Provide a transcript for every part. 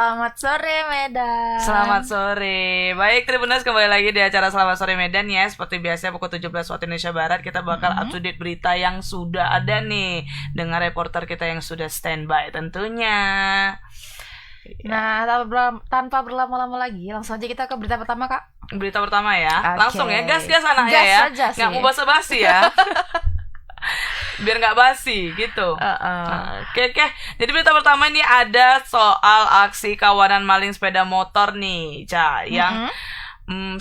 Selamat sore Medan. Selamat sore. Baik Tribuners, kembali lagi di acara Selamat Sore Medan ya. Seperti biasa pukul 17 waktu Indonesia Barat kita bakal up to date berita yang sudah ada nih dengan reporter kita yang sudah standby tentunya. Nah, tanpa berlama-lama lagi, langsung aja kita ke berita pertama, Kak. Berita pertama ya. Oke. Langsung ya, gas-gas anaknya Gas ya. aja sih. Nggak mau basa-basi ya. Biar nggak basi gitu. Oke. Jadi berita pertama ini ada soal aksi kawanan maling sepeda motor nih, yang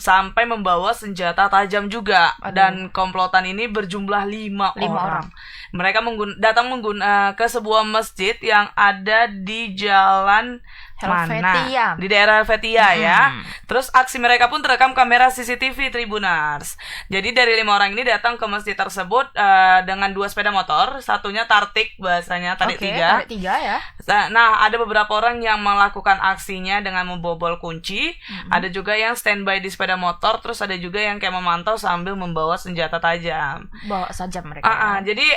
sampai membawa senjata tajam juga. Dan komplotan ini berjumlah 5 orang. Mereka datang ke sebuah masjid yang ada di jalan Helvetia. Di daerah Helvetia ya. Terus aksi mereka pun terekam kamera CCTV Tribunars. Jadi dari 5 orang ini datang ke masjid tersebut dengan 2 sepeda motor, satunya tartik bahasanya, tarik tiga. Tarik 3 ya. Nah, ada beberapa orang yang melakukan aksinya dengan membobol kunci, ada juga yang standby di sepeda motor, terus ada juga yang kayak memantau sambil membawa senjata tajam. Bawa saja mereka. Jadi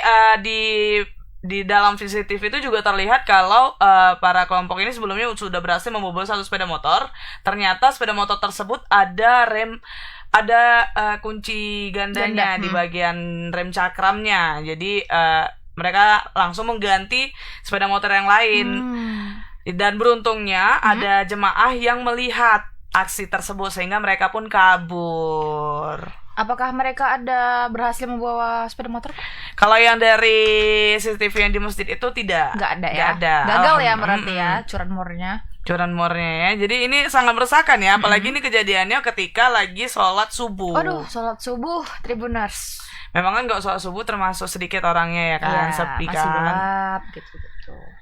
di dalam CCTV itu juga terlihat kalau para kelompok ini sebelumnya sudah berhasil membobol 1 sepeda motor. Ternyata sepeda motor tersebut ada kunci gandanya di bagian rem cakramnya. Jadi mereka langsung mengganti sepeda motor yang lain. Dan beruntungnya ada jemaah yang melihat aksi tersebut sehingga mereka pun kabur. Apakah mereka ada berhasil membawa sepeda motor? Kalau yang dari CCTV yang di masjid itu tidak. Nggak ada ya? Nggak ada. Gagal ya berarti ya curanmornya ya. Jadi ini sangat meresahkan ya. Apalagi ini kejadiannya ketika lagi sholat subuh. Aduh, sholat subuh Tribuners. Memang kan nggak sholat subuh termasuk sedikit orangnya ya kan, sepi kan. Masih gelap gitu.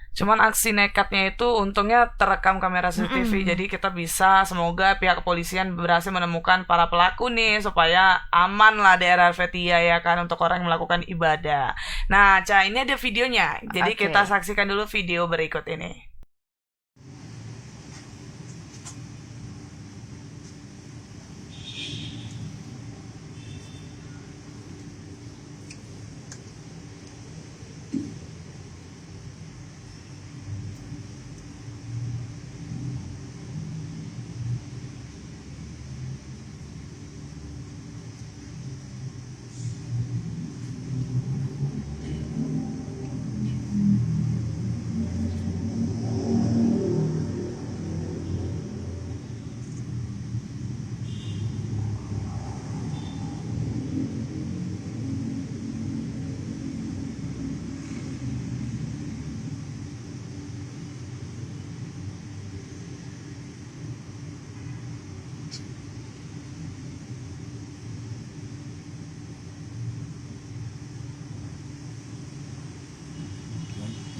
Cuman aksi nekatnya itu untungnya terekam kamera CCTV. Jadi kita bisa, semoga pihak kepolisian berhasil menemukan para pelaku nih supaya aman lah daerah Helvetia ya kan untuk orang yang melakukan ibadah. Nah, ini ada videonya. Jadi kita saksikan dulu video berikut ini.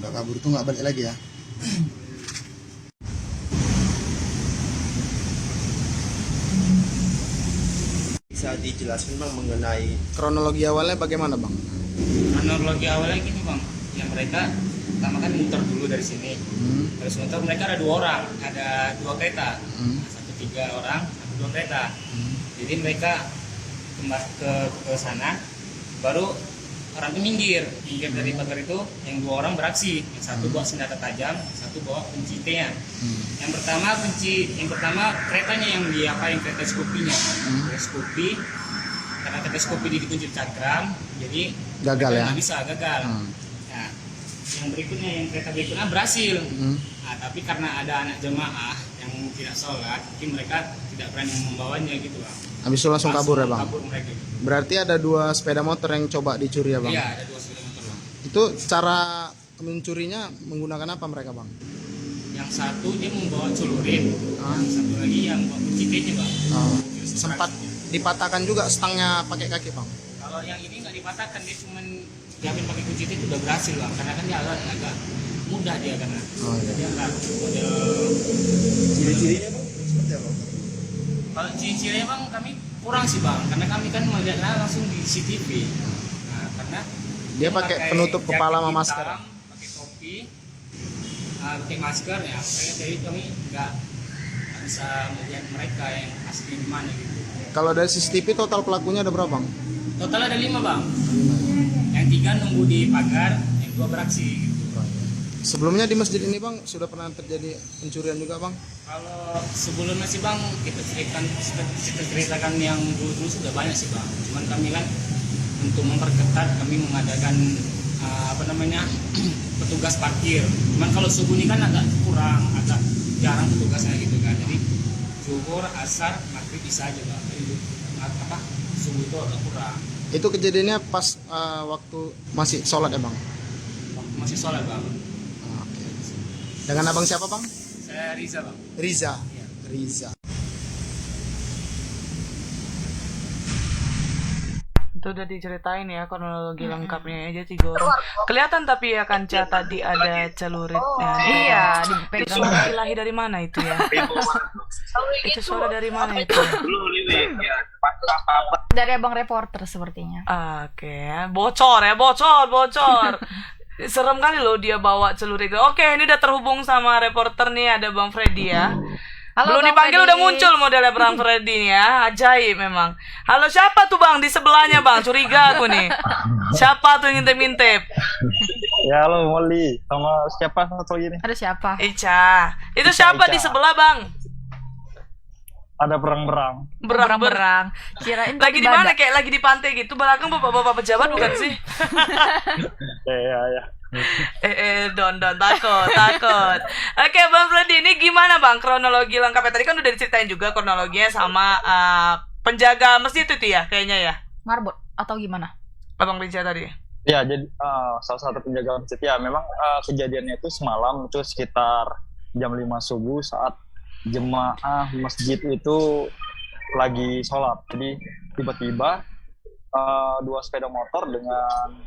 Nggak kabur tuh nggak balik lagi ya. Bisa dijelaskan Bang mengenai Kronologi awalnya bagaimana Bang? Kronologi awalnya gini Bang, yang mereka pertama kan muter dulu dari sini. Terus muter mereka ada 2 orang, ada 2 kereta, 3 orang, 2 kereta. Jadi mereka ke sana, baru orang itu minggir dari pagar itu. Yang 2 orang beraksi, yang satu bawa senjata tajam, yang satu bawa kunci T-nya. Yang pertama keretanya yang diapain, kereta Scoopy-nya. Kereta Scoopy, karena kereta Scoopy dikunci cakram, jadi Gagal ya? nggak bisa, gagal. Nah, yang kereta berikutnya berhasil. Nah, tapi karena ada anak jemaah yang tidak sholat, mungkin mereka tidak berani membawanya gitu Bang. Habis itu langsung kabur ya Bang? Kabur mereka gitu. Berarti ada 2 sepeda motor yang coba dicuri ya Bang? Iya, ada 2 sepeda motor Bang. Itu cara mencurinya menggunakan apa mereka Bang? Yang satu dia membawa celurit, yang satu lagi yang bawa kunci T-nya Bang. Sempat dipatahkan juga stangnya pakai kaki Bang? Kalau yang ini nggak dipatahkan, dia cuma diambil pakai kunci T itu udah berhasil Bang, karena kan dia agak mudah dia karena. Jadi agak model. ciri-cirinya Bang seperti apa? Kalau ciri-cirinya Bang kami kurang sih Bang, karena kami kan melihatnya langsung di CCTV. Nah, karena Dia pakai penutup kepala sama masker. Pakai topi, pakai masker ya. Jadi kami nggak bisa melihat mereka yang asli di mana gitu. Kalau dari CCTV total pelakunya ada berapa Bang? Total ada 5 Bang. Yang 3 nunggu di pagar, yang 2 beraksi gitu. Sebelumnya di masjid ini bang sudah pernah terjadi pencurian juga bang? Kalau sebelumnya sih bang, kita ceritakan yang dulu sudah banyak sih bang. Cuman kami kan untuk memperketat kami mengadakan petugas parkir. Cuman kalau subuh ini kan agak kurang, agak jarang petugasnya gitu kan. Jadi zuhur, asar, maghrib bisa aja bang. Jadi subuh itu agak kurang. Itu kejadiannya pas waktu masih sholat ya bang? Waktu masih sholat bang. Oke. Dengan abang siapa bang? Saya Riza bang. Riza. Iya. Riza. Itu udah diceritain ya kronologi lengkapnya aja 3 orang. Kelihatan tapi ya Kanca tadi ada celuritnya. Iya, Itu dipegang. suara ilahi dari mana itu ya? Itu suara dari mana itu? Dari abang reporter sepertinya. Oke, bocor ya, bocor. Serem kali loh dia bawa celurit. Oke, ini udah terhubung sama reporter nih, ada Bang Freddy ya. Halo, Belum Bang dipanggil Freddy. udah muncul modelnya Bang Freddy nih ya. Ajaib memang. Halo, siapa tuh Bang di sebelahnya Bang? Curiga aku nih. Siapa tuh yang ngintip-ngintip? Ya halo Molly, sama siapa satu lagi nih? Ada siapa? Ica. Itu siapa Ica. di sebelah Bang? Ada berang-berang. Berang-berang. Kirain Lagi tadi di mana? badak. Kayak lagi di pantai gitu. Belakang bapak-bapak pejabat bukan sih? Ya. Don takut. Oke, Bang Freddy, ini gimana Bang kronologi lengkapnya? Tadi kan udah diceritain juga kronologinya sama penjaga masjid itu ya, kayaknya ya. Marbot atau gimana? Abang Riza tadi. Ya, jadi salah satu penjaga masjid ya. Memang kejadiannya itu semalam itu sekitar jam 5 subuh saat jemaah masjid itu lagi sholat. Jadi tiba-tiba 2 sepeda motor dengan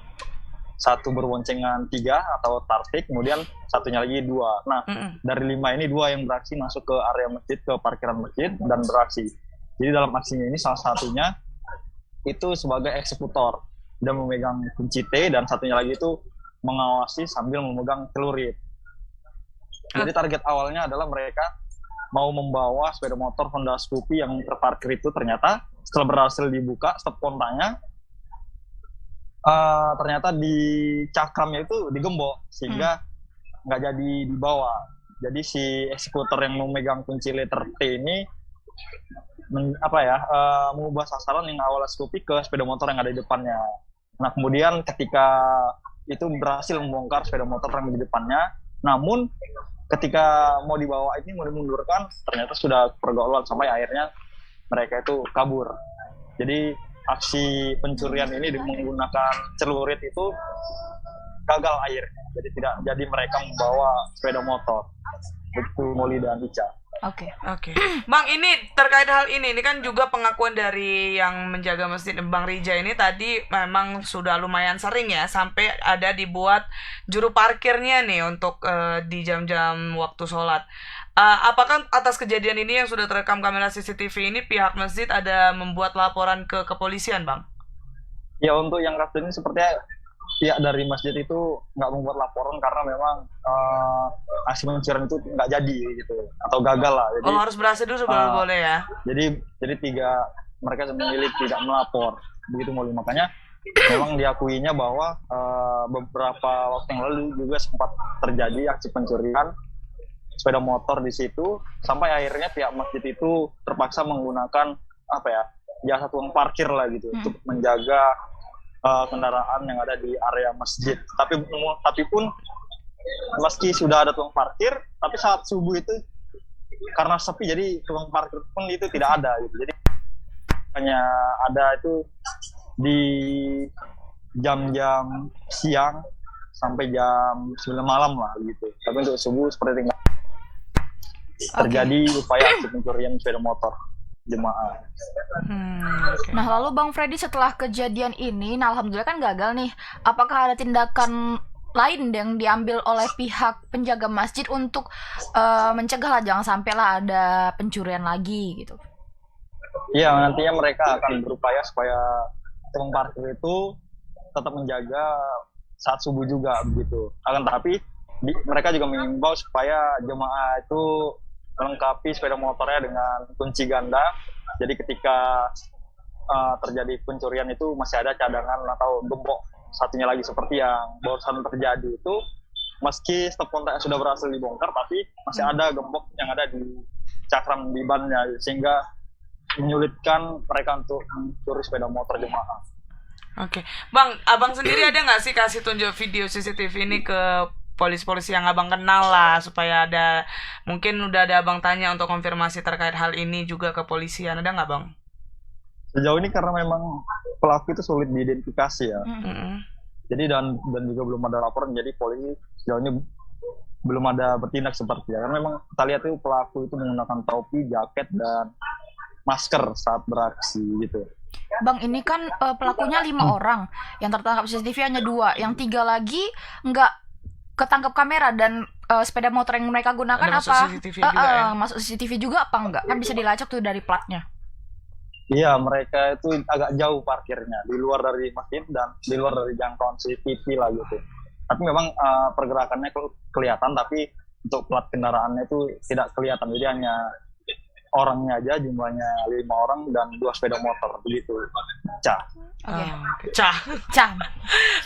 satu berboncengan 3 atau tartik, kemudian satunya lagi 2. Nah, dari 5 ini 2 yang beraksi masuk ke area masjid, ke parkiran masjid dan beraksi. Jadi dalam aksinya ini salah satunya itu sebagai eksekutor dan memegang kunci T, dan satunya lagi itu mengawasi sambil memegang celurit. Jadi target awalnya adalah mereka mau membawa sepeda motor Honda Scoopy yang terparkir itu, ternyata setelah berhasil dibuka stop kontanya, ternyata di cakramnya itu digembok sehingga nggak jadi dibawa. Jadi si eksekutor yang memegang kunci letter T ini mengubah sasaran yang awalnya Scoopy ke sepeda motor yang ada di depannya. Nah kemudian ketika itu berhasil membongkar sepeda motor yang di depannya, namun ketika mau dibawa ini, mau dimundurkan, ternyata sudah pergaulan sampai akhirnya mereka itu kabur. Jadi aksi pencurian ini menggunakan celurit itu gagal akhirnya. Jadi tidak jadi mereka membawa sepeda motor. Begitu Molly dan Ica. Oke. Bang, ini terkait hal ini kan juga pengakuan dari yang menjaga masjid Bang Rija ini tadi memang sudah lumayan sering ya, sampai ada dibuat juru parkirnya nih untuk di jam-jam waktu sholat. Apakah atas kejadian ini yang sudah terekam kamera CCTV ini pihak masjid ada membuat laporan ke kepolisian, Bang? Ya, untuk yang kasus ini sepertinya pihak dari masjid itu nggak membuat laporan karena memang aksi pencurian itu nggak jadi gitu, atau gagal lah. Jadi, harus berhasil dulu sebelum boleh ya. Jadi mereka memilih tidak melapor, begitu Molly. Makanya memang diakuinya bahwa beberapa waktu yang lalu juga sempat terjadi aksi pencurian sepeda motor di situ, sampai akhirnya pihak masjid itu terpaksa menggunakan jasa tukang parkir lah gitu untuk menjaga kendaraan yang ada di area masjid. Tapi pun meski sudah ada tukang parkir, tapi saat subuh itu karena sepi, jadi tukang parkir pun itu tidak ada gitu. Jadi hanya ada itu di jam-jam siang sampai jam 9 malam lah gitu. Tapi untuk subuh seperti itu terjadi upaya aksi pencurian sepeda motor jemaah. Nah, lalu Bang Freddy, setelah kejadian ini, nah alhamdulillah kan gagal nih. Apakah ada tindakan lain yang diambil oleh pihak penjaga masjid untuk mencegah lah, jangan sampai lah ada pencurian lagi gitu? Iya, nantinya mereka akan berupaya supaya tukang parkir itu tetap menjaga saat subuh juga begitu. Akan tetapi mereka juga mengimbau supaya jemaah itu melengkapi sepeda motornya dengan kunci ganda. Jadi ketika terjadi pencurian itu masih ada cadangan atau gembok satunya lagi, seperti yang barusan terjadi itu. meski stop kontak sudah berhasil dibongkar, tapi masih ada gembok yang ada di cakram di bannya, sehingga menyulitkan mereka untuk mencuri sepeda motor jemaah. Oke, Bang, abang sendiri ada nggak sih kasih tunjuk video CCTV ini ke polisi-polisi yang abang kenal lah, supaya ada, mungkin udah ada abang tanya untuk konfirmasi terkait hal ini juga ke polisian, ada nggak bang? Sejauh ini karena memang pelaku itu sulit diidentifikasi ya. Jadi dan juga belum ada laporan, jadi polisi sejauh ini belum ada bertindak seperti ya. Karena memang kita lihat itu pelaku itu menggunakan topi, jaket dan masker saat beraksi gitu. Bang, ini kan pelakunya 5 orang, yang tertangkap CCTV hanya 2, yang 3 lagi nggak ketangkap kamera, dan sepeda motor yang mereka gunakan ada apa? masuk CCTV juga ya? Masuk CCTV juga apa enggak? Kan bisa dilacak tuh dari platnya. Iya, mereka itu agak jauh parkirnya, di luar dari masjid dan di luar dari jangkauan CCTV lah gitu. Tapi memang pergerakannya kelihatan, tapi untuk plat kendaraannya itu tidak kelihatan. Jadi hanya orangnya aja, jumlahnya 5 orang dan 2 sepeda motor begitu. Cah. Cah.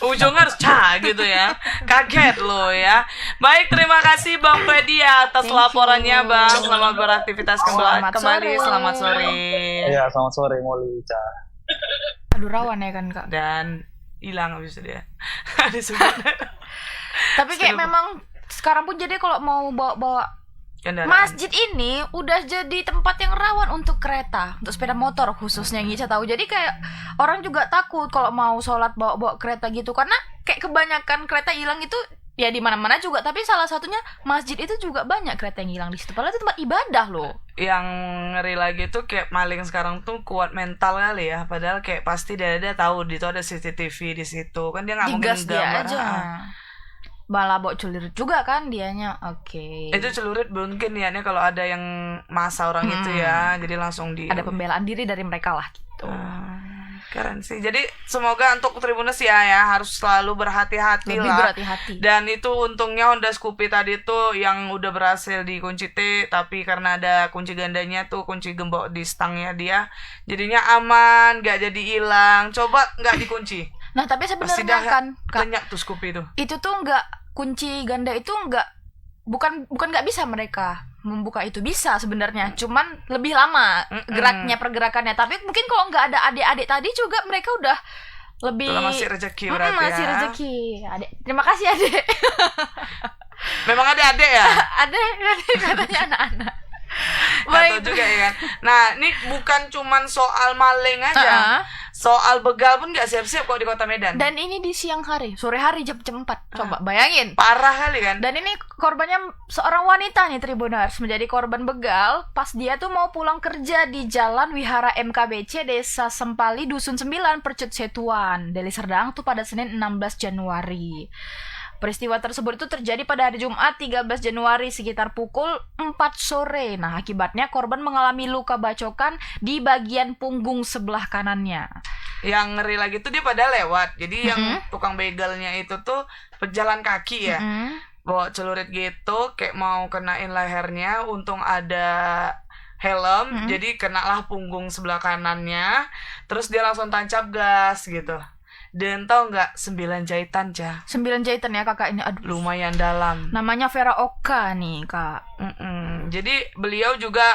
Ujungnya harus cah gitu ya. Kaget lo ya. Baik, terima kasih Bang Freddy atas laporannya Bang. Selamat beraktivitas kembali. Selamat sore. Iya, selamat sore Molly, Cah. Aduh, rawan ya kan, Kak. Dan hilang habis itu dia. Tapi kayak memang sekarang pun jadi kalau mau bawa kendaraan. Masjid ini udah jadi tempat yang rawan untuk kereta, untuk sepeda motor khususnya yang Ica tahu. Jadi kayak orang juga takut kalau mau sholat bawa kereta gitu, karena kayak kebanyakan kereta hilang itu ya di mana-mana juga. Tapi salah satunya masjid itu juga banyak kereta yang hilang di situ. Padahal itu tempat ibadah loh. Yang ngeri lagi tuh kayak maling sekarang tuh kuat mental kali ya. Padahal kayak pasti dia tahu di itu ada CCTV di situ kan, dia nggak mungkin digas dia aja. Malah bawa celurit juga kan dianya. Oke. Itu celurit mungkin niatnya kalau ada yang masa orang itu ya, jadi langsung ada pembelaan diri dari mereka lah gitu. Keren sih. Jadi semoga untuk Tribuners ya harus selalu berhati-hati lebih lah. berhati-hati. Dan itu untungnya Honda Scoopy tadi tuh yang udah berhasil dikunci T, tapi karena ada kunci gandanya tuh, kunci gembok di stangnya dia, jadinya aman, gak jadi hilang. Coba gak dikunci. Nah, tapi sebenarnya kan banyak tuh Scoopy itu. Itu tuh nggak, kunci ganda itu bukan nggak bisa mereka membuka itu, bisa sebenarnya, cuman lebih lama pergerakannya. Tapi mungkin kalau nggak ada adik-adik tadi juga mereka udah lebih. Itulah masih rezeki berarti masih ya. rezeki. Adik, terima kasih adik. Memang ada adik ya? Adik katanya anak-anak. Baik juga ya kan. Nah, ini bukan cuman soal maling aja. Soal begal pun gak siap-siap kok di Kota Medan. Dan ini di siang hari, sore hari jam 4. Coba bayangin. Parah kali kan. Dan ini korbannya seorang wanita nih Tribuners, menjadi korban begal pas dia tuh mau pulang kerja di Jalan Wihara MKBC Desa Sempali Dusun 9 Percut Setuan, Deli Serdang tuh pada Senin 16 Januari. Peristiwa tersebut itu terjadi pada hari Jumat 13 Januari sekitar pukul 4 sore. Nah, akibatnya korban mengalami luka bacokan di bagian punggung sebelah kanannya. Yang ngeri lagi tuh dia pada lewat. Jadi yang tukang begalnya itu tuh pejalan kaki ya. Bawa celurit gitu, kayak mau kenain lehernya. Untung ada helm, jadi kenalah punggung sebelah kanannya. Terus dia langsung tancap gas gitu. Dan tau nggak 9 jahitan, Cah. 9 jahitan ya kakak ini, aduh. Lumayan dalam. Namanya Vera Oka nih kak. Jadi beliau juga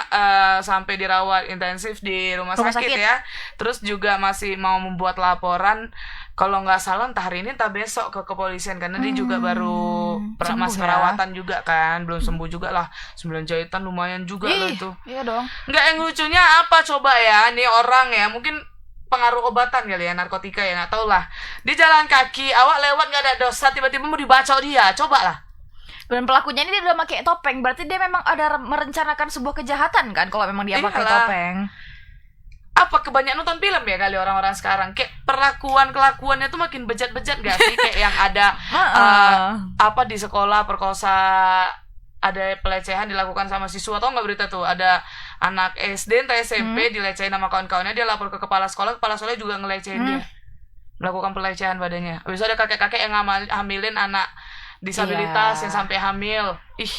sampai dirawat intensif di rumah sakit ya. Terus juga masih mau membuat laporan. Kalau nggak salah entah hari ini entah besok ke kepolisian, karena dia juga baru masih perawatan juga kan, belum sembuh juga lah. 9 jahitan lumayan juga loh itu. Iya dong. Nggak, yang lucunya apa coba ya, nih orang ya mungkin pengaruh obatan kali ya, narkotika ya, nggak tau lah. Di jalan kaki, awak lewat nggak ada dosa, tiba-tiba mau dibacok dia, coba lah. Dan pelakunya ini dia udah pakai topeng, berarti dia memang ada merencanakan sebuah kejahatan kan, kalau memang dia pakai topeng. Apa kebanyakan nonton film ya kali orang-orang sekarang, kayak kelakuannya tuh makin bejat-bejat gak sih? Kayak yang ada apa di sekolah perkosa, ada pelecehan dilakukan sama siswa, tau nggak berita tuh? Ada anak SD entah SMP dilecehin sama kawan-kawannya, dia lapor ke kepala sekolah juga ngelecehin dia, melakukan pelecehan padanya. Habis itu ada kakek-kakek yang hamilin anak disabilitas yang sampai hamil. Ih,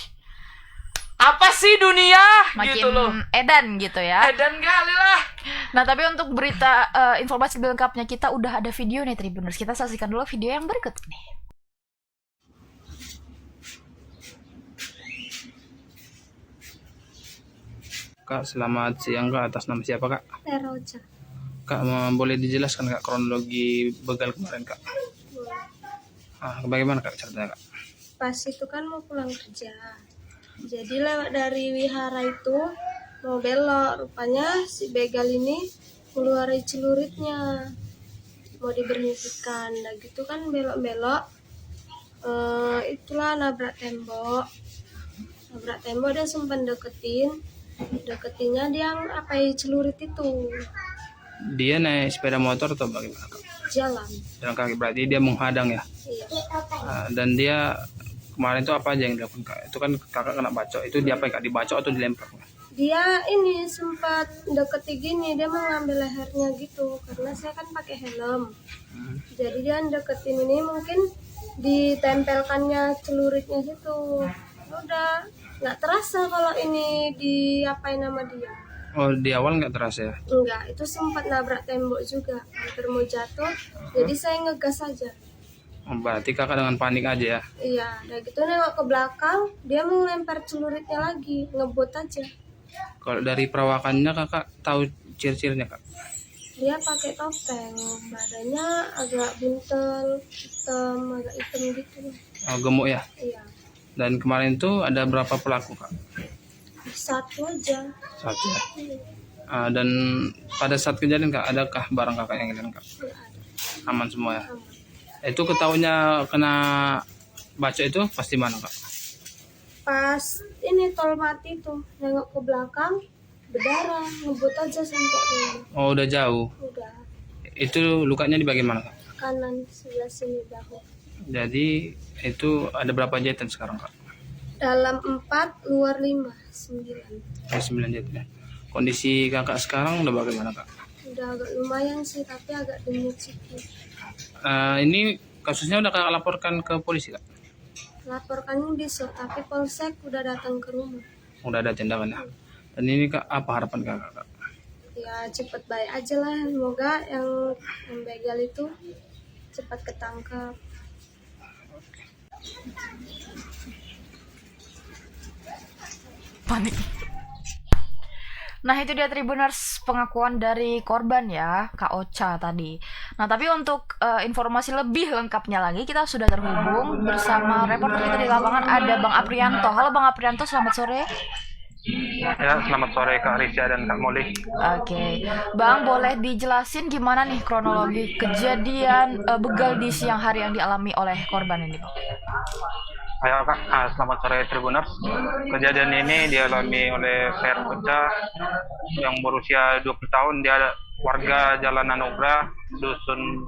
apa sih dunia? Makin gitu loh. Edan gitu ya. Edan kali lah. Nah, tapi untuk berita informasi lengkapnya kita udah ada video nih Tribuners. Kita saksikan dulu video yang berikut nih. Kak, selamat siang Kak. Atas nama siapa Kak? Eroja. Kak, boleh dijelaskan Kak kronologi begal kemarin Kak? Bagaimana Kak ceritanya Kak? Pas itu kan mau pulang kerja. Jadi lewat dari wihara itu mau belok. Rupanya si begal ini keluarin celuritnya. Mau diberhentikan. Nah gitu kan belok-belok. Itulah nabrak tembok. Nabrak tembok dia sempat deketinnya dia celurit itu. Dia naik sepeda motor atau bagaimana Kak? Jalan. Jalan kaki, berarti dia menghadang ya? Iya. Dan dia kemarin itu apa aja yang dilakukan Kak? Itu kan Kakak kena bacok, itu dia apa Kak? Dibacok atau dilempar Kak? Dia ini sempat deketi gini, dia mau ngambil lehernya gitu karena saya kan pakai helm. Jadi dia deketin ini mungkin ditempelkannya celuritnya gitu. Udah nggak terasa kalau ini diapain nama dia. Oh, di awal nggak terasa ya? Enggak, itu sempat nabrak tembok juga, hampir mau jatuh. Jadi saya ngegas aja. Oh, berarti Kakak dengan panik aja ya? Iya, udah gitu nengok ke belakang, dia mau lempar celuritnya lagi, ngebut aja. Kalau dari perawakannya Kakak tahu ciri-cirinya Kak? Dia pakai topeng, badannya agak buntel, agak hitam gitu. Oh, gemuk ya? Iya, Dan kemarin itu ada berapa pelaku Kak? satu aja. Satu ya? Dan pada saat kejadian Kak, adakah barang Kakak yang hilang Kak? Nggak ada. Aman semua ya? Aman. Itu ketahunya kena bacok itu pasti mana Kak? Pas ini tol mati tuh, nengok ke belakang, berdarah, ngebut aja sampai ini. Oh, udah jauh. Udah Itu lukanya di bagian mana Kak? kanan sebelah sini bahu. Jadi itu ada berapa jahitan sekarang Kak? Dalam 4, luar 5, 9. Ada 9 jahitan ya? Kondisi Kakak sekarang udah bagaimana Kak? Udah agak lumayan sih, tapi agak denyut sedikit. Ini kasusnya udah Kakak laporkan ke polisi Kak? Laporkannya besok, tapi polsek udah datang ke rumah. Udah ada tindakan ya? Dan ini Kak, apa harapan Kakak Kak? Ya cepet baik aja lah, semoga yang begal itu cepat ketangkap. Panik. Nah itu dia Tribuners pengakuan dari korban ya, Kak Ocha tadi. Nah tapi untuk informasi lebih lengkapnya lagi kita sudah terhubung bersama reporter kita di lapangan, ada Bang Aprianto. Halo Bang Aprianto, selamat sore. Ya, selamat sore Kak Risha dan Kak Molly. Oke, Bang boleh dijelasin gimana nih kronologi kejadian begal di siang hari yang dialami oleh korban ini Bang? Ayo Kak, selamat sore Tribuners. Kejadian ini dialami oleh Fer Ocha yang berusia 20 tahun. Dia warga Jalan Anugrah, Dusun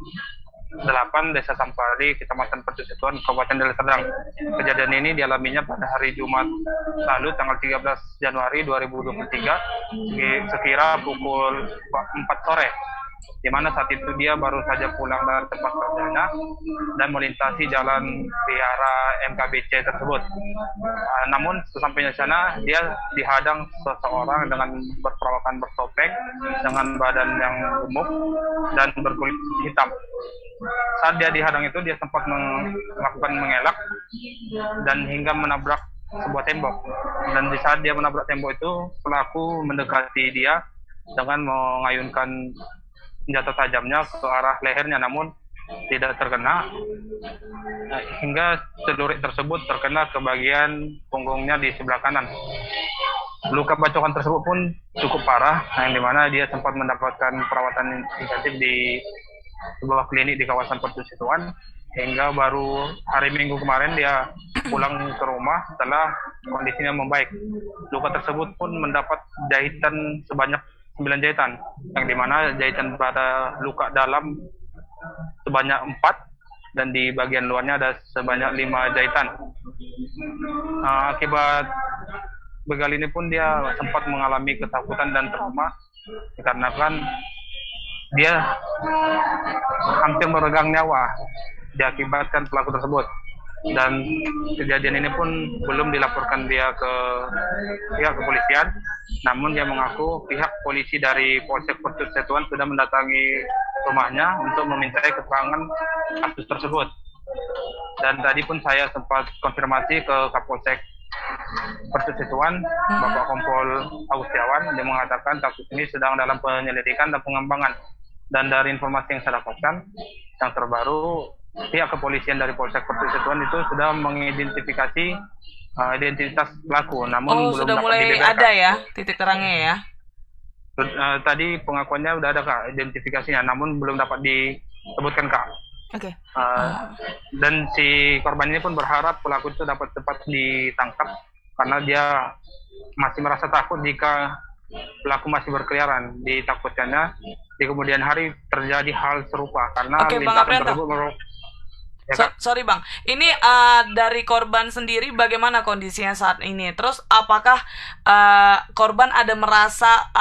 8, Desa Sampari, Kecamatan Pertusituan, Kabupaten Deli Serdang. Kejadian ini dialaminya pada hari Jumat lalu, tanggal 13 Januari 2023, sekira pukul 4 sore. Di mana saat itu dia baru saja pulang dari tempat kerjanya dan melintasi jalan wihara MKBC tersebut. Namun sesampainya di sana dia dihadang seseorang dengan berperawakan bertopeng, dengan badan yang gemuk dan berkulit hitam. Saat dia dihadang itu dia sempat melakukan mengelak dan hingga menabrak sebuah tembok. Dan di saat dia menabrak tembok itu pelaku mendekati dia dengan mengayunkan senjata tajamnya ke arah lehernya, namun tidak terkena, hingga celurit tersebut terkena ke bagian punggungnya di sebelah kanan. Luka bacokan tersebut pun cukup parah, yang dimana dia sempat mendapatkan perawatan intensif di sebuah klinik di kawasan Pertusituan, hingga baru hari Minggu kemarin dia pulang ke rumah setelah kondisinya membaik. Luka tersebut pun mendapat jahitan sebanyak 9 jahitan, yang dimana jahitan pada luka dalam sebanyak 4 dan di bagian luarnya ada sebanyak 5 jahitan. Akibat begal ini pun dia sempat mengalami ketakutan dan trauma dikarenakan dia hampir meregang nyawa diakibatkan pelaku tersebut. Dan kejadian ini pun belum dilaporkan dia ke pihak kepolisian, namun dia mengaku pihak polisi dari Polsek Pertusituan sudah mendatangi rumahnya untuk memintai keterangan kasus tersebut. Dan tadi pun saya sempat konfirmasi ke Kapolsek Persisituan Bapak Kompol Agustiawan, dia mengatakan kasus ini sedang dalam penyelidikan dan pengembangan. Dan dari informasi yang saya dapatkan yang terbaru, pihak kepolisian dari Polsek Persisituan itu sudah mengidentifikasi identitas pelaku, namun belum sudah dapat mulai dibeberkan. ada ya titik terangnya ya. Tadi pengakuannya udah ada Kak identifikasinya, namun belum dapat disebutkan Kak. Oke. Dan si korban ini pun berharap pelaku itu dapat cepat ditangkap karena dia masih merasa takut jika pelaku masih berkeliaran. Ditakutkannya di kemudian hari terjadi hal serupa karena Oke, Bang lintasan Aprianto. tersebut ya, Kak. Sorry Bang, ini dari korban sendiri bagaimana kondisinya saat ini? Terus apakah korban ada merasa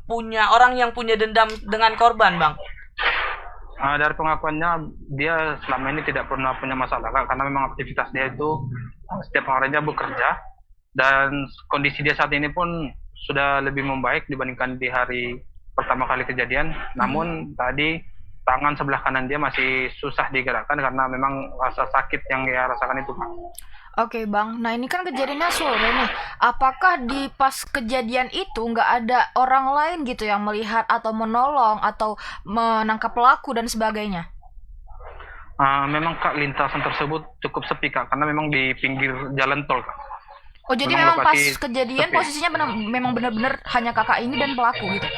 punya orang yang punya dendam dengan korban, Bang? Dari pengakuannya dia selama ini tidak pernah punya masalah Kak, karena memang aktivitas dia itu setiap harinya bekerja dan kondisi dia saat ini pun sudah lebih membaik dibandingkan di hari pertama kali kejadian. Namun tadi tangan sebelah kanan dia masih susah digerakkan karena memang rasa sakit yang dia rasakan itu Kak. Oke Bang, nah ini kan kejadiannya sore nih. Apakah di pas kejadian itu nggak ada orang lain gitu yang melihat atau menolong atau menangkap pelaku dan sebagainya? Memang Kak lintasan tersebut cukup sepi Kak, karena memang di pinggir jalan tol Kak. Oh jadi Memang memang pas lokasi kejadian sepi. posisinya memang benar-benar hanya kakak ini dan pelaku gitu?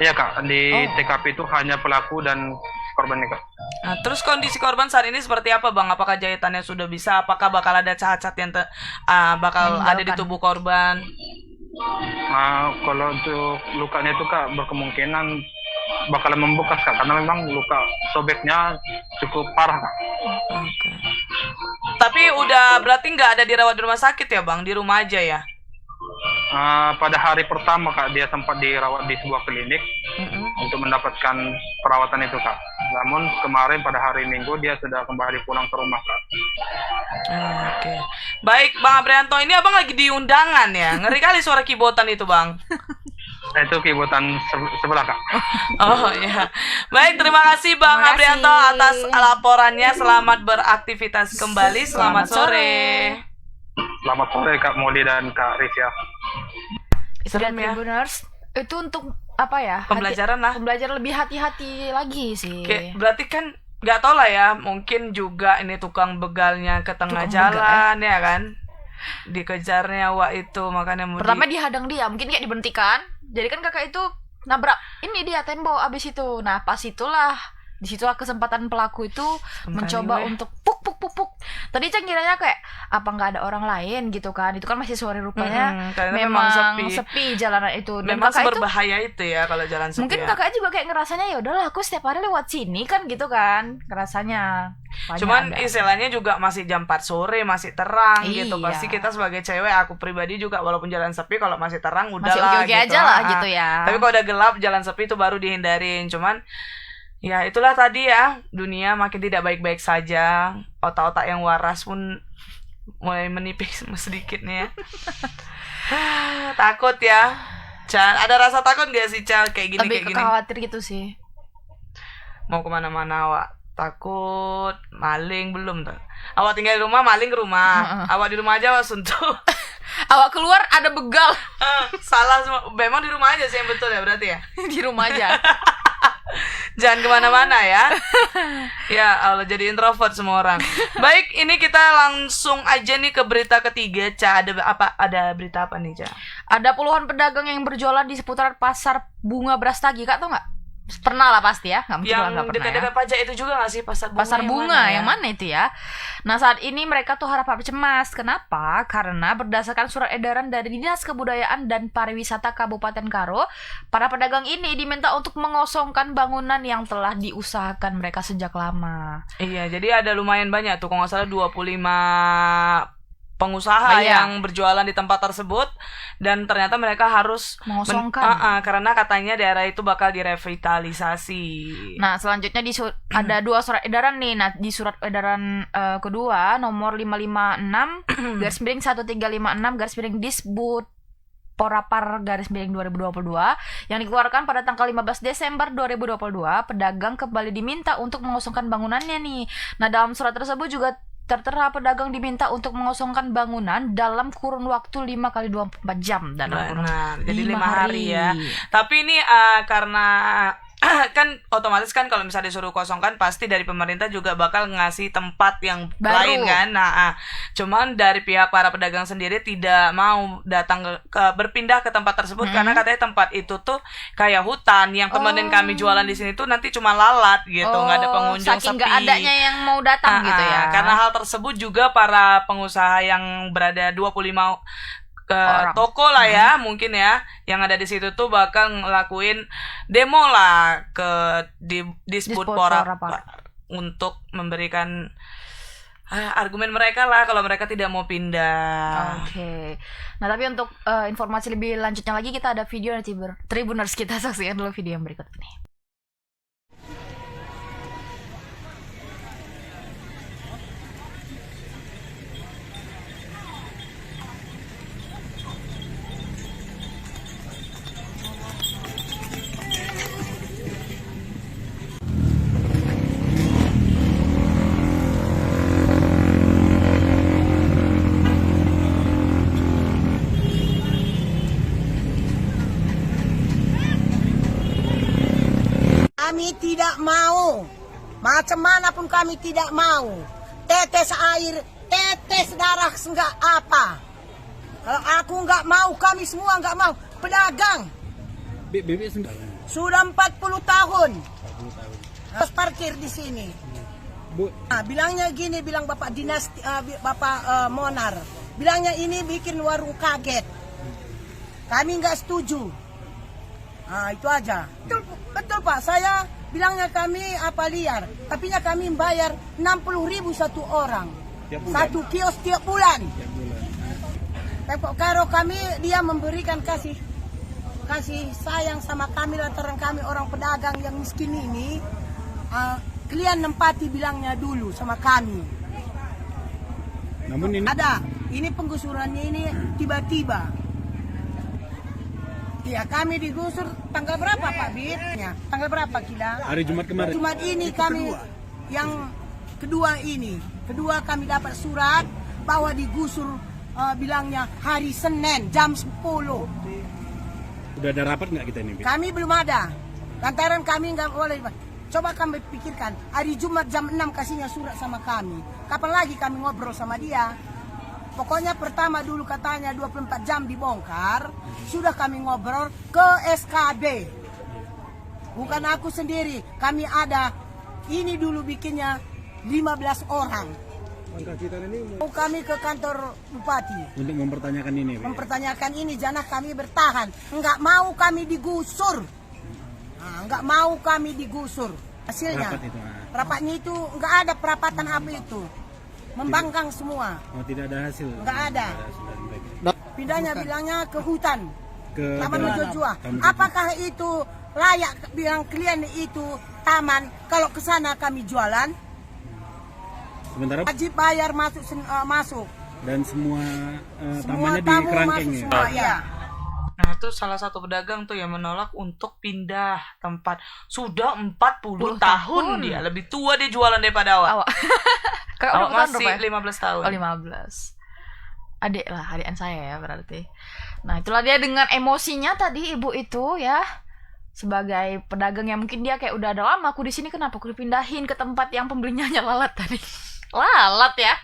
Iya Kak, di Oh. TKP itu hanya pelaku dan korbannya Kak. Nah, terus kondisi korban saat ini seperti apa, Bang? Apakah jahitannya sudah bisa? Apakah bakal ada cat-cat yang bakal ada di Meninggalkan. tubuh korban? Kalau untuk lukanya itu Kak berkemungkinan bakalan membekas Kak, karena memang luka sobeknya cukup parah Kak. Oke. Tapi udah berarti nggak ada dirawat di rumah sakit ya, Bang? Di rumah aja ya? Pada hari pertama Kak dia sempat dirawat di sebuah klinik untuk mendapatkan perawatan itu Kak. Namun kemarin pada hari Minggu dia sudah kembali pulang ke rumah Kak. Oke. Baik, Bang Aprianto, ini Abang lagi di undangan ya? Ngeri kali suara kibotan itu, Bang. Itu kibotan sebelah Kak. Oh iya. Baik, terima kasih Bang Terima kasih. Aprianto atas laporannya. Selamat beraktivitas kembali. Selamat sore. Selamat sore Kak Moli dan Kak Risya. Serem ya. Tribuners, itu untuk apa ya? Pembelajaran lah. Pembelajaran lebih hati-hati lagi sih. Oke, berarti kan nggak tau lah ya, mungkin juga ini tukang begalnya ke tengah Tukang begal, jalan ya kan, dikejarnya wah itu makanya mau Pertama dihadang dia, mungkin kayak diberhentikan. Jadi kan kakak itu nabrak ini dia tembok abis itu. Nah pas itulah disitulah kesempatan pelaku itu mencoba untuk puk. Tadi Cang kiranya kayak apa nggak ada orang lain gitu kan? Itu kan masih sore rupanya. karena Memang sepi. sepi jalanan itu. Dan Memang kakak itu berbahaya itu ya kalau jalan sepi. mungkin ya. kakak juga kayak ngerasanya ya udahlah aku setiap hari lewat sini kan gitu kan ngerasanya. Rupanya Cuman ada. istilahnya juga masih jam 4 sore, masih terang gitu. Iya. Pasti kita sebagai cewek, aku pribadi juga walaupun jalan sepi kalau masih terang masih udahlah oke-oke gitu. aja lah Ah, gitu ya. Tapi kalau udah gelap jalan sepi itu baru dihindarin. Cuman ya itulah tadi ya, dunia makin tidak baik-baik saja. Otak-otak yang waras pun mulai menipis sedikit nih ya. Takut ya. Chan, ada rasa takut gak sih Chan kayak gini Lebih kayak gini? khawatir gitu sih. Mau kemana-mana awak takut maling belum tuh. Awak tinggal di rumah maling ke rumah. Awak di rumah aja awak suntuk. Awak keluar ada begal Salah semua. Memang di rumah aja sih yang betul ya berarti ya. di rumah aja. Jangan kemana-mana ya. Ya Allah, jadi introvert semua orang. Baik, ini kita langsung aja nih ke berita ketiga. Ca, ada berita apa nih Ca? Ada puluhan pedagang yang berjualan di seputaran pasar bunga Brastagi, Kak tau nggak? Pernah lah pasti ya, nggak mungkin Yang nggak pernah ya. dekat-dekat pajak itu juga nggak sih pasar bunga? Pasar bunga yang ya? mana itu ya? Nah saat ini mereka tuh harap cemas. Kenapa? Karena berdasarkan surat edaran dari Dinas Kebudayaan dan Pariwisata Kabupaten Karo, para pedagang ini diminta untuk mengosongkan bangunan yang telah diusahakan mereka sejak lama. Iya, jadi ada lumayan banyak tuh, kalau nggak salah 25 pengusaha Iya. yang berjualan di tempat tersebut dan ternyata mereka harus Mengosongkan. karena katanya daerah itu bakal direvitalisasi. Nah selanjutnya ada dua surat edaran nih. Nah di surat edaran kedua nomor 556 garis miring 1356 garis miring Disbud Porapar garis miring 2022 yang dikeluarkan pada tanggal 15 Desember 2022, pedagang kembali diminta untuk mengosongkan bangunannya nih. Nah dalam surat tersebut juga Tertera pedagang diminta untuk mengosongkan bangunan dalam kurun waktu 5 kali 24 jam dalam kurun Jadi 5 5 hari ya. Tapi ini karena kan otomatis kan kalau misalnya disuruh kosongkan pasti dari pemerintah juga bakal ngasih tempat yang Baru. lain kan. Nah, cuman dari pihak para pedagang sendiri tidak mau datang berpindah ke tempat tersebut karena katanya tempat itu tuh kayak hutan. Yang temenin kami jualan di sini tuh nanti cuma lalat gitu, nggak ada pengunjung, saking sepi. nggak adanya yang mau datang gitu ya. Karena hal tersebut juga para pengusaha yang berada 25 toko lah ya, mungkin ya, yang ada di situ tuh bakal ngelakuin demo lah ke Disputpora untuk memberikan argumen mereka lah kalau mereka tidak mau pindah. Oke. Nah, tapi untuk informasi lebih lanjutnya lagi, kita ada video dari Tribuners, kita saksikan dulu video yang berikut ini. Kami tidak mau, macam mana pun kami tidak mau. Tetes air, tetes darah, enggak apa. Kalau aku enggak mau, kami semua enggak mau. Pedagang sudah 40 tahun harus parkir di sini. Nah, bilangnya gini, bilang Bapak Dinasti, Bapak Monar, bilangnya ini bikin warung kaget. Kami enggak setuju. Nah, itu aja. Betul Pak, saya bilangnya kami apa liar, tapi kami bayar 60.000 satu orang, satu kios tiap bulan. Kalau kami dia memberikan kasih sayang sama kami lantaran kami orang pedagang yang miskin ini, kalian nempati bilangnya dulu sama kami. Namun ini penggusurannya ini tiba-tiba. Ya, kami digusur tanggal berapa Pak Bit? Ya, tanggal berapa kita? Hari Jumat kemarin. Jumat ini kami yang kedua ini. Kedua kami dapat surat bahwa digusur bilangnya hari Senin jam 10. Udah ada rapat nggak kita ini? Kami belum ada. Lantaran kami nggak boleh. Coba kami pikirkan, hari Jumat jam 6 kasihnya surat sama kami. Kapan lagi kami ngobrol sama dia? Pokoknya pertama dulu katanya 24 jam dibongkar, sudah kami ngobrol ke SKB. Bukan aku sendiri, kami ada, ini dulu bikinnya 15 orang. Kami ke kantor Bupati. Untuk mempertanyakan ini? Mempertanyakan ini, jangan kami bertahan. Enggak mau kami digusur. Enggak mau kami digusur. Hasilnya, rapatnya itu enggak ada perapatan apa itu. Membangkang semua. Oh, tidak ada hasil? Enggak ada. Pindahnya bilangnya ke hutan. Ke Taman Jojua. Apakah itu layak bilang klien itu taman kalau ke sana kami jualan? Sementara wajib bayar masuk. Dan semua Semua tamannya di tamu kerangkeng masuk ya? semua, ya. Nah, itu salah satu pedagang tuh yang menolak untuk pindah tempat. Sudah 40 tahun dia, lebih tua dia jualan daripada awak. Awak masih 15 tahun. Oh, 15. Adik lah, adikan saya ya berarti. Nah, itulah dia dengan emosinya tadi ibu itu ya. Sebagai pedagang yang mungkin dia kayak udah ada lama aku di sini, kenapa aku dipindahin ke tempat yang pembelinya hanya lalat tadi. Lalat ya.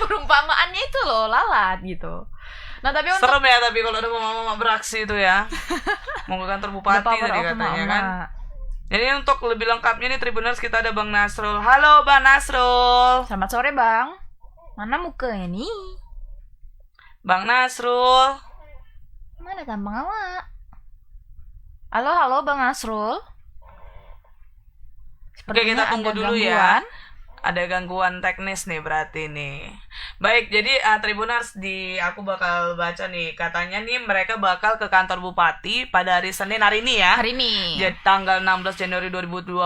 Perumpamaannya itu loh, lalat gitu. Nah, tapi untuk serem ya tapi kalau ada mama-mama beraksi itu ya. Mau ke kantor bupati tadi katanya kan. Jadi untuk lebih lengkapnya nih Tribuners, kita ada Bang Nasrul. Halo Bang Nasrul. Selamat sore Bang. Mana mukanya nih? Bang Nasrul. Mana tampang awak? Halo Bang Nasrul. Oke, kita tunggu dulu ya. Ada gangguan teknis nih berarti nih. Baik, jadi Tribuners, aku bakal baca nih. Katanya nih mereka bakal ke kantor bupati pada hari Senin hari ini ya. Hari ini. Jadi tanggal 16 Januari 2023.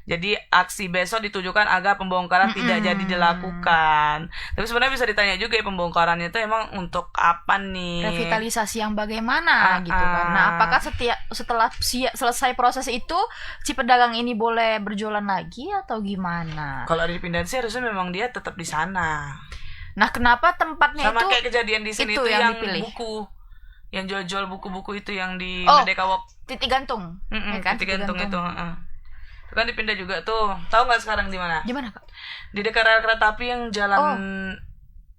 Jadi aksi besok ditujukan agar pembongkaran tidak jadi dilakukan. Tapi sebenarnya bisa ditanya juga ya, pembongkarannya itu emang untuk apa nih? Revitalisasi yang bagaimana gitu kan. Nah, apakah setelah selesai proses itu si pedagang ini boleh berjualan lagi atau gimana? Kalau dipindahin sih harusnya memang dia tetap di sana. Nah, kenapa tempatnya sama itu kayak kejadian di sini itu yang dipilih? buku, yang jual-jual buku-buku itu yang di Merdeka Walk. Titik gantung. Ya kan? Titik gantung itu, itu kan dipindah juga tuh. Tahu nggak sekarang di mana? Di mana, Kak? Di dekat rel kereta api yang jalan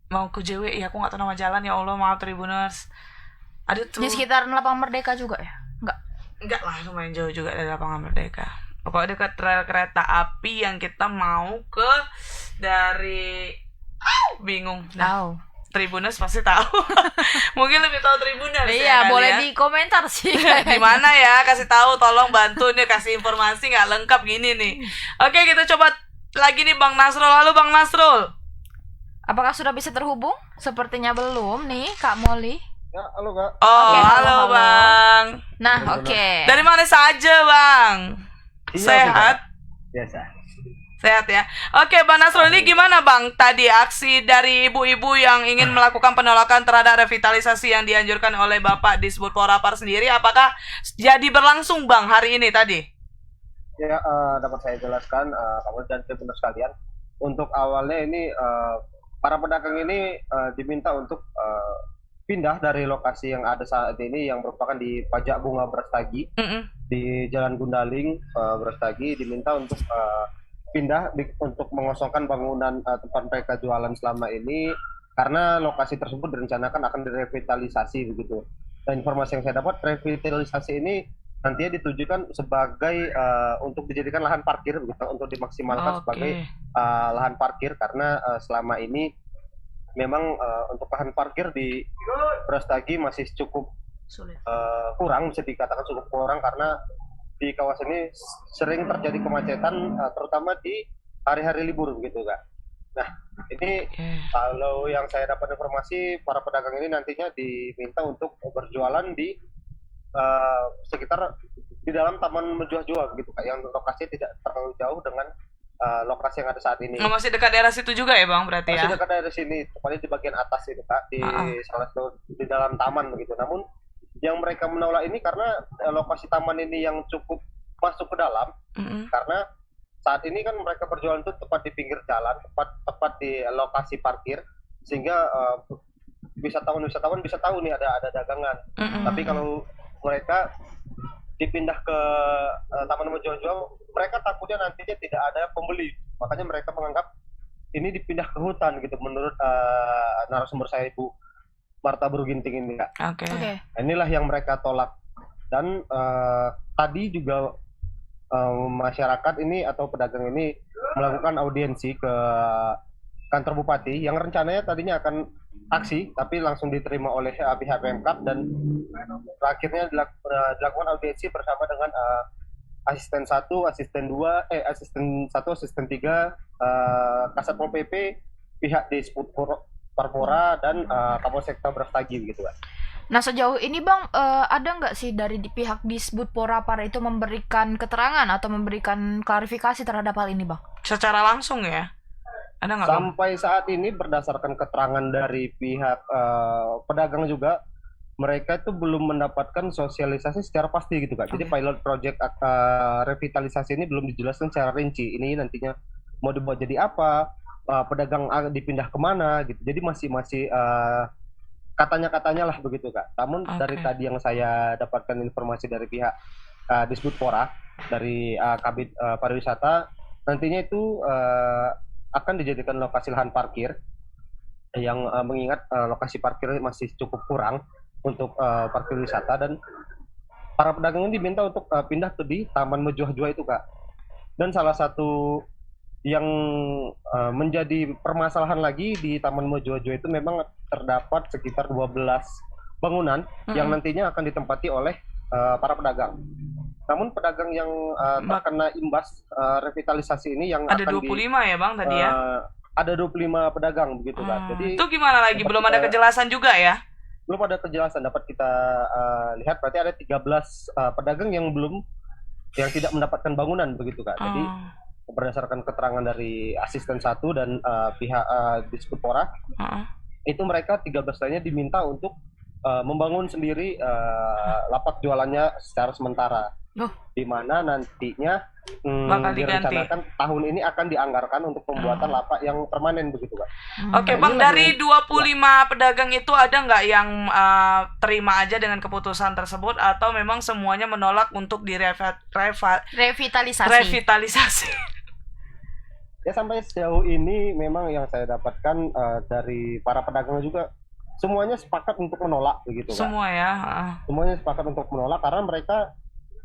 mau ke JW. Ya aku nggak tahu nama jalan, ya Allah, maaf Tribuners. Ada tuh. Di sekitar Lapangan Merdeka juga ya? Enggak lah, lumayan jauh juga dari Lapangan Merdeka. Pokoknya dekat rel kereta api yang kita mau ke dari bingung. Nah, Tribuners pasti tahu. Mungkin lebih tahu Tribuners. Iya, boleh di komentar sih. Di mana ya? Kasih tahu, tolong bantu nih, kasih informasi nggak lengkap gini nih. Oke, kita coba lagi nih Bang Nasrul. Halo Bang Nasrul. Apakah sudah bisa terhubung? Sepertinya belum nih, Kak Molly. Ya, halo Kak. Halo Bang. Nah, oke. Dari mana saja Bang? Sehat? Biasa. Sehat ya. Oke, Bang Nasrul, ini gimana Bang tadi aksi dari ibu-ibu yang ingin melakukan penolakan terhadap revitalisasi yang dianjurkan oleh Bapak Disbud Porapar sendiri, apakah jadi berlangsung Bang hari ini tadi? Ya, dapat saya jelaskan, kamu dan Tribuners sekalian. Untuk awalnya ini para pedagang ini diminta untuk pindah dari lokasi yang ada saat ini yang merupakan di Pajak Bunga Brastagi di Jalan Gundaling Brastagi, diminta untuk pindah untuk mengosongkan bangunan tempat mereka jualan selama ini karena lokasi tersebut direncanakan akan direvitalisasi begitu. Dan informasi yang saya dapat, revitalisasi ini nantinya ditujukan sebagai untuk dijadikan lahan parkir begitu, untuk dimaksimalkan sebagai lahan parkir karena selama ini memang untuk lahan parkir di Brastagi masih cukup kurang, bisa dikatakan cukup kurang karena di kawasan ini sering terjadi kemacetan terutama di hari-hari libur begitu Kak. Nah, ini kalau yang saya dapat informasi, para pedagang ini nantinya diminta untuk berjualan di sekitar di dalam Taman Menjual-Jual begitu Kak, yang lokasinya tidak terlalu jauh dengan lokasi yang ada saat ini. Masih dekat daerah situ juga ya Bang berarti ya? Masih dekat daerah sini, tepatnya di bagian atas ini Kak, di salah satu di dalam taman begitu. Namun yang mereka menolak ini karena lokasi taman ini yang cukup masuk ke dalam, karena saat ini kan mereka berjualan itu tepat di pinggir jalan, tepat di lokasi parkir, sehingga wisatawan bisa tahu nih ada dagangan. Tapi kalau mereka dipindah ke Taman Menjual-Jual, mereka takutnya nantinya tidak ada pembeli, makanya mereka menganggap ini dipindah ke hutan gitu menurut narasumber saya Ibu Marta Bruginting ini Kak. Oke. Inilah yang mereka tolak. Dan tadi juga masyarakat ini atau pedagang ini melakukan audiensi ke kantor bupati yang rencananya tadinya akan aksi tapi langsung diterima oleh pihak Pemkab, dan akhirnya dilakukan audiensi bersama dengan asisten 1, asisten 2, asisten 1, asisten 3, Kasat Pol PP, pihak Disbud Porapar dan Kapolsek Brastagi gitu Pak. Nah, sejauh ini Bang, ada nggak sih dari pihak Disbud Porapar itu memberikan keterangan atau memberikan klarifikasi terhadap hal ini Bang? Secara langsung ya? Ada nggak Bang? Sampai saat ini berdasarkan keterangan dari pihak pedagang juga, mereka itu belum mendapatkan sosialisasi secara pasti gitu Kak. Jadi pilot project revitalisasi ini belum dijelaskan secara rinci. Ini nantinya mau dibuat jadi apa, pedagang dipindah kemana gitu. Jadi masih katanya lah begitu Kak. Namun dari tadi yang saya dapatkan informasi dari pihak Disbud Pora, dari Kabid Pariwisata, nantinya itu akan dijadikan lokasi lahan parkir yang mengingat lokasi parkir masih cukup kurang untuk parkir wisata, dan para pedagang ini diminta untuk pindah di Taman Menjual-Jual itu Kak. Dan salah satu yang menjadi permasalahan lagi di Taman Menjual-Jual itu memang terdapat sekitar 12 bangunan yang nantinya akan ditempati oleh para pedagang. Namun pedagang yang terkena imbas revitalisasi ini yang ada 25 ya Bang tadi ya? Ada 25 pedagang begitu Kak. Jadi itu gimana lagi? Belum ada kejelasan juga ya? Belum ada kejelasan, dapat kita lihat berarti ada 13 pedagang yang tidak mendapatkan bangunan begitu Kak. Jadi berdasarkan keterangan dari asisten 1 dan pihak Disputpora, itu mereka 13 lainnya diminta untuk membangun sendiri lapak jualannya secara sementara. Di mana nantinya direncanakan tahun ini akan dianggarkan untuk pembuatan lapak yang permanen begitu, Pak. Oke, Bang, dari 25 pedagang itu ada nggak yang terima aja dengan keputusan tersebut atau memang semuanya menolak untuk revitalisasi? Ya, sampai sejauh ini memang yang saya dapatkan dari para pedagang juga semuanya sepakat untuk menolak begitu, Pak. Semua ya. Semuanya sepakat untuk menolak karena mereka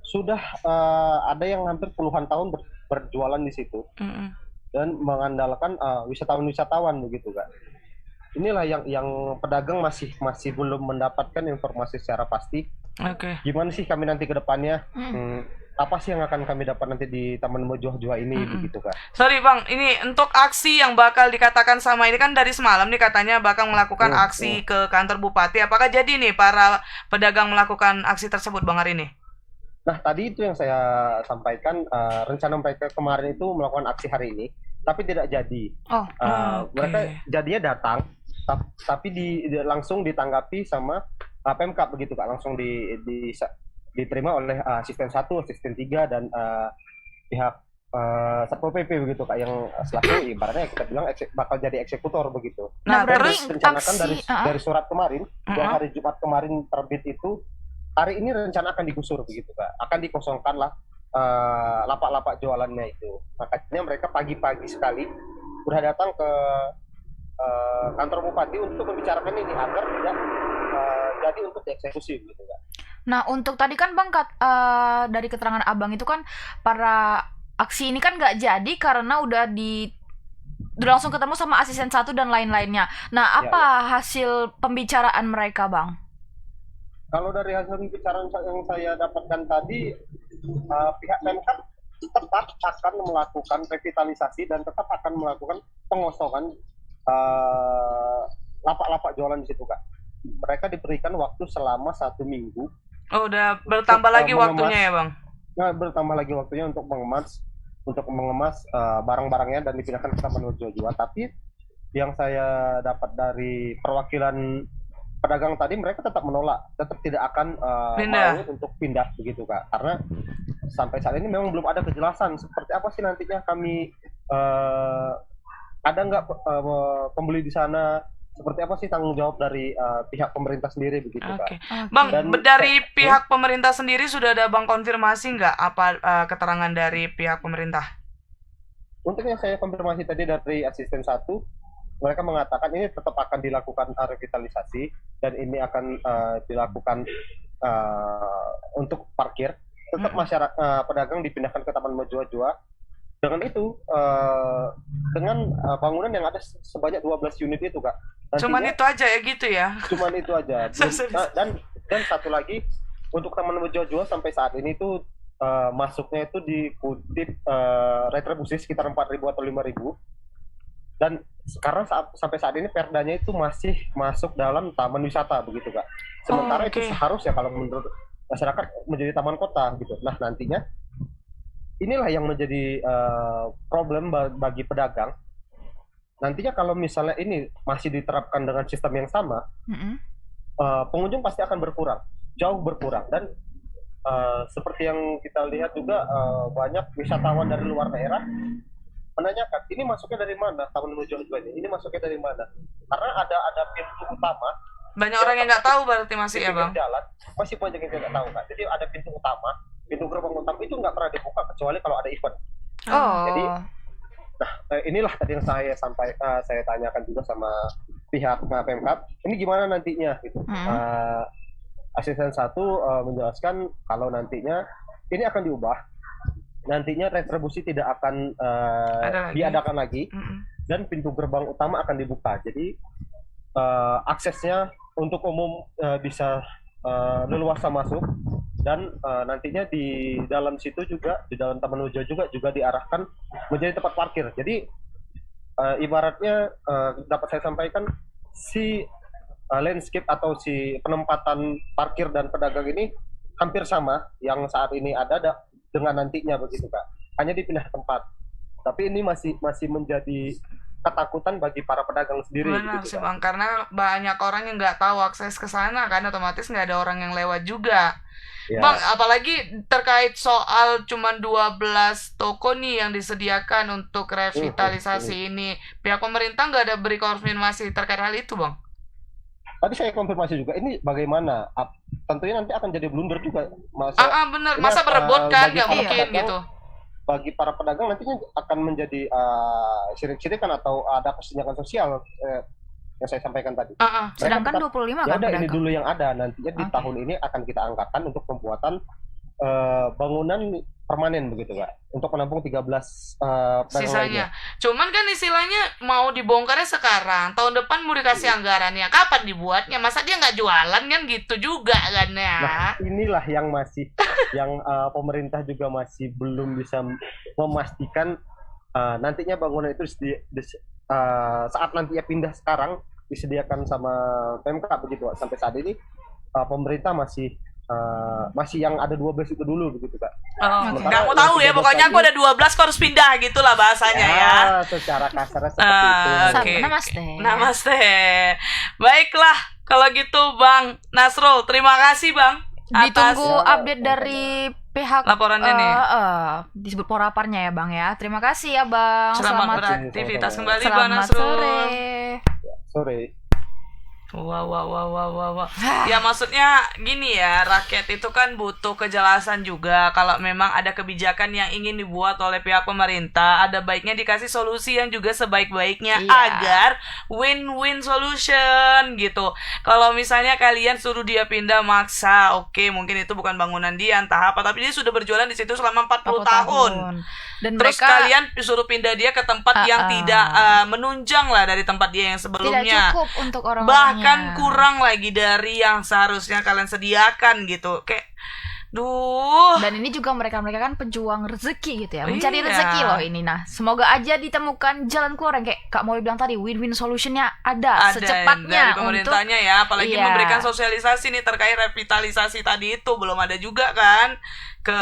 sudah ada yang hampir puluhan tahun berjualan di situ dan mengandalkan wisatawan begitu, Kak. Inilah yang pedagang masih belum mendapatkan informasi secara pasti. Gimana sih kami nanti ke depannya? Apa sih yang akan kami dapat nanti di Taman Mojojoa ini begitu, Kak? Sorry, Bang, ini untuk aksi yang bakal dikatakan sama ini kan dari semalam nih katanya bakal melakukan aksi ke kantor Bupati. Apakah jadi nih para pedagang melakukan aksi tersebut, Bang, hari ini? Nah, tadi itu yang saya sampaikan, rencana mereka kemarin itu melakukan aksi hari ini, tapi tidak jadi. Mereka jadinya datang, tapi langsung ditanggapi sama Pemkab begitu, Kak. Langsung diterima oleh asisten 1, asisten 3, dan pihak Satpol PP begitu, Kak, yang selaku ibaratnya kita bilang bakal jadi eksekutor begitu. Nah, terus rencanakan dari surat kemarin, yang hari Jumat kemarin terbit itu, hari ini rencana akan digusur begitu, Kak. Akan dikosongkanlah lapak-lapak jualannya itu. Makanya mereka pagi-pagi sekali udah datang ke kantor bupati untuk membicarakan ini agar tidak jadi untuk dieksekusi begitu, Kak. Nah, untuk tadi kan Bang dari keterangan Abang itu kan para aksi ini kan nggak jadi karena udah langsung ketemu sama asisten 1 dan lain-lainnya. Nah, apa hasil pembicaraan mereka, Bang? Kalau dari hasil pembicaraan yang saya dapatkan tadi, pihak Pemkab tetap akan melakukan revitalisasi dan tetap akan melakukan pengosongan lapak-lapak jualan di situ, Kak. Mereka diberikan waktu selama 1 minggu. Oh, udah bertambah lagi waktunya ya, Bang? Nah, bertambah lagi waktunya untuk mengemas barang-barangnya dan dipindahkan ke Taman Mojojoa. Tapi yang saya dapat dari perwakilan pedagang tadi, mereka tetap menolak, tetap tidak akan mau untuk pindah begitu, Kak. Karena sampai saat ini memang belum ada kejelasan seperti apa sih nantinya kami ada nggak pembeli di sana, seperti apa sih tanggung jawab dari pihak pemerintah sendiri begitu, Kak. Bang, dari pihak pemerintah sendiri sudah ada Bang konfirmasi nggak apa keterangan dari pihak pemerintah? Untuk yang saya konfirmasi tadi dari asisten 1, mereka mengatakan ini tetap akan dilakukan revitalisasi dan ini akan dilakukan untuk parkir. Tetap masyarakat pedagang dipindahkan ke Taman Mojojoa. Dengan itu, dengan bangunan yang ada sebanyak 12 unit itu, Kak. Cuman itu aja ya gitu ya? Cuman itu aja. Dan satu lagi, untuk Taman Mojojoa sampai saat ini tuh masuknya itu dikutip retribusi sekitar 4.000 atau 5.000. Dan sekarang sampai saat ini perdanya itu masih masuk dalam taman wisata begitu, Kak. Sementara itu seharusnya kalau menurut masyarakat menjadi taman kota gitu. Nah, nantinya inilah yang menjadi problem bagi pedagang. Nantinya kalau misalnya ini masih diterapkan dengan sistem yang sama, pengunjung pasti akan berkurang, jauh berkurang. Dan seperti yang kita lihat juga banyak wisatawan dari luar daerah menanyakan, ini masuknya dari mana Taman Mojojoa ini? Ini masuknya dari mana? Karena ada pintu utama. Banyak orang yang nggak tahu berarti masih ya, Bang? Jalan, masih banyak yang nggak tahu, Kak. Jadi ada pintu utama, pintu gerbang utama itu nggak pernah dibuka kecuali kalau ada event. Jadi, nah inilah tadi yang saya tanyakan juga sama pihak Pemkab. Ini gimana nantinya? Gitu. Asisten 1 menjelaskan kalau nantinya ini akan diubah. Nantinya retribusi tidak akan diadakan lagi dan pintu gerbang utama akan dibuka. Jadi aksesnya untuk umum bisa leluasa masuk dan nantinya di dalam situ juga, di dalam Taman Mojojoa juga diarahkan menjadi tempat parkir. Jadi ibaratnya dapat saya sampaikan si landscape atau si penempatan parkir dan pedagang ini hampir sama yang saat ini ada dengan nantinya begitu, Kak. Hanya dipindah tempat. Tapi ini masih menjadi ketakutan bagi para pedagang sendiri. Benar gitu, sih Bang, karena banyak orang yang nggak tahu akses ke sana kan, otomatis nggak ada orang yang lewat juga. Ya. Bang, apalagi terkait soal cuman 12 toko nih yang disediakan untuk revitalisasi ini. Pihak pemerintah nggak ada beri konfirmasi terkait hal itu, Bang? Tadi saya konfirmasi juga, ini bagaimana? Tentunya nanti akan jadi blunder juga. Bener, masa berebut kan, nggak mungkin gitu. Bagi para pedagang nantinya akan menjadi sirik-sirikan atau ada kesenjangan sosial yang saya sampaikan tadi. Sedangkan 25 kan ada pedagang. ini dulu yang ada, nantinya di tahun ini akan kita angkatkan untuk pembuatan bangunan permanen begitu Kak, untuk menampung 13 pedagang sisanya. lainnya. Cuman kan istilahnya mau dibongkarnya sekarang, tahun depan mau dikasih anggarannya, kapan dibuatnya? Masa dia nggak jualan kan gitu juga kan ya? Nah inilah yang masih yang pemerintah juga masih belum bisa memastikan nantinya bangunan itu saat nantinya pindah sekarang disediakan sama Pemkab begitu Kak. Sampai saat ini pemerintah masih yang ada 12 itu dulu begitu Kak. Nggak mau tahu ya, pokoknya aku ada 12 kok harus pindah gitulah bahasanya ya. Secara kasarnya seperti itu. Okay. Namaste. Namaste. Baiklah, kalau gitu Bang Nasrul, terima kasih Bang. Ditunggu update dari pihak laporannya nih. Disebut poraparnya ya Bang ya. Terima kasih ya Bang. Selamat beraktivitas kembali Bang Selamat Nasrul. sore. Wah. Ya maksudnya gini ya, rakyat itu kan butuh kejelasan juga. Kalau memang ada kebijakan yang ingin dibuat oleh pihak pemerintah, ada baiknya dikasih solusi yang juga sebaik-baiknya agar win-win solution gitu. Kalau misalnya kalian suruh dia pindah maksa, oke, mungkin itu bukan bangunan dia entah apa, tapi dia sudah berjualan di situ selama 40 tahun. Dan terus kalian disuruh pindah dia ke tempat yang tidak menunjang lah dari tempat dia yang sebelumnya. Tidak cukup untuk orang-orangnya. Bahkan kurang lagi dari yang seharusnya kalian sediakan gitu. Kayak Dan ini juga mereka kan pejuang rezeki gitu ya, mencari rezeki loh ini. Nah, semoga aja ditemukan jalan keluar yang kayak Kak Molly bilang tadi, win-win solutionnya ada secepatnya dari pemerintahnya ya, apalagi memberikan sosialisasi nih terkait revitalisasi tadi itu belum ada juga kan ke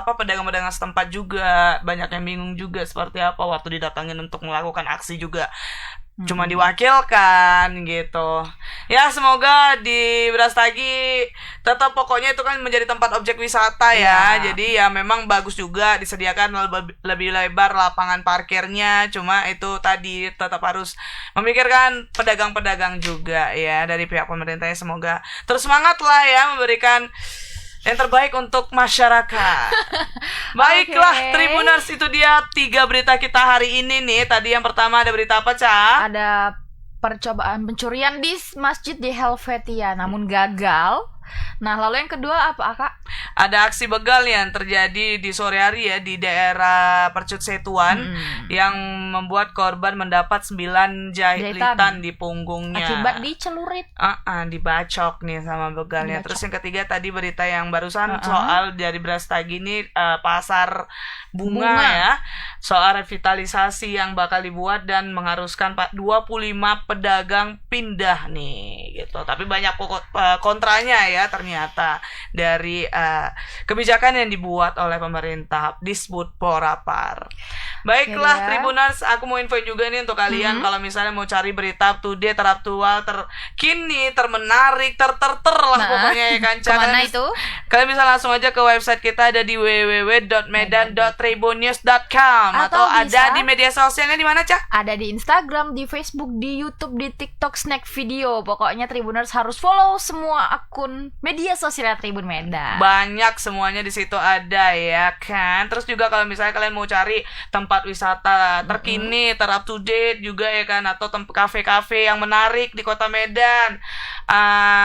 pedagang-pedagang setempat juga, banyak yang bingung juga seperti apa waktu didatangin untuk melakukan aksi juga. Cuma diwakilkan gitu. Ya semoga di Brastagi tetap pokoknya itu kan menjadi tempat objek wisata ya. Jadi ya memang bagus juga disediakan lebih lebar lapangan parkirnya. Cuma itu tadi tetap harus memikirkan pedagang-pedagang juga ya dari pihak pemerintahnya. Semoga terus semangat lah ya memberikan yang terbaik untuk masyarakat. Baiklah, Tribuners, itu dia 3 berita kita hari ini nih. Tadi yang pertama ada berita apa, Ca? Ada percobaan pencurian di masjid di Helvetia, namun gagal. Nah, lalu yang kedua apa, Kak? Ada aksi begal yang terjadi di sore hari ya di daerah Percut Setuan yang membuat korban mendapat 9 jahitan di punggungnya. Akibat dicelurit. Dibacok nih sama begalnya. Terus yang ketiga tadi berita yang barusan soal dari Brastagi ini pasar bunga ya. Soal revitalisasi yang bakal dibuat dan mengharuskan 25 pedagang pindah nih gitu. Tapi banyak kontranya ya ternyata dari kebijakan yang dibuat oleh pemerintah disebut Porapar. Baiklah Tribuners, aku mau info juga nih untuk kalian kalau misalnya mau cari berita up to date, teraktual, terkini, termenarik, lah pokoknya ya kan. Kemana itu? Kalian bisa langsung aja ke website kita, ada di www.medan.tribunnews.com atau ada di media sosialnya di mana, Cak? Ada di Instagram, di Facebook, di YouTube, di TikTok, Snack Video. Pokoknya Tribuners harus follow semua akun media sosial Tribun Medan. Banyak semuanya di situ ada ya kan. Terus juga kalau misalnya kalian mau cari tempat wisata terkini, up to date juga ya kan, atau kafe-kafe yang menarik di Kota Medan.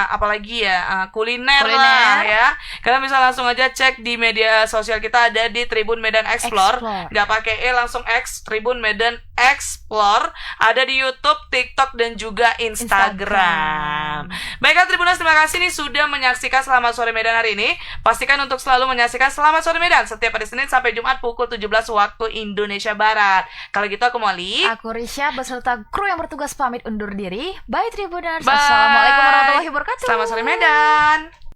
Apalagi ya kuliner lah ya. Kalian bisa langsung aja cek di media sosial kita, ada di Tribun Medan Explore. Nggak pakai langsung X, Tribun Medan Explore. Ada di YouTube, TikTok dan juga Instagram. Baiklah Tribuners, terima kasih nih sudah menyaksikan Selamat Sore Medan hari ini. Pastikan untuk selalu menyaksikan Selamat Sore Medan setiap hari Senin sampai Jumat pukul 17 waktu Indonesia Barat. Kalau gitu aku Molly, aku Risha beserta kru yang bertugas pamit undur diri. Bye Tribuners. Bye. Assalamualaikum warahmatullahi wabarakatuh. Selamat Sore Medan.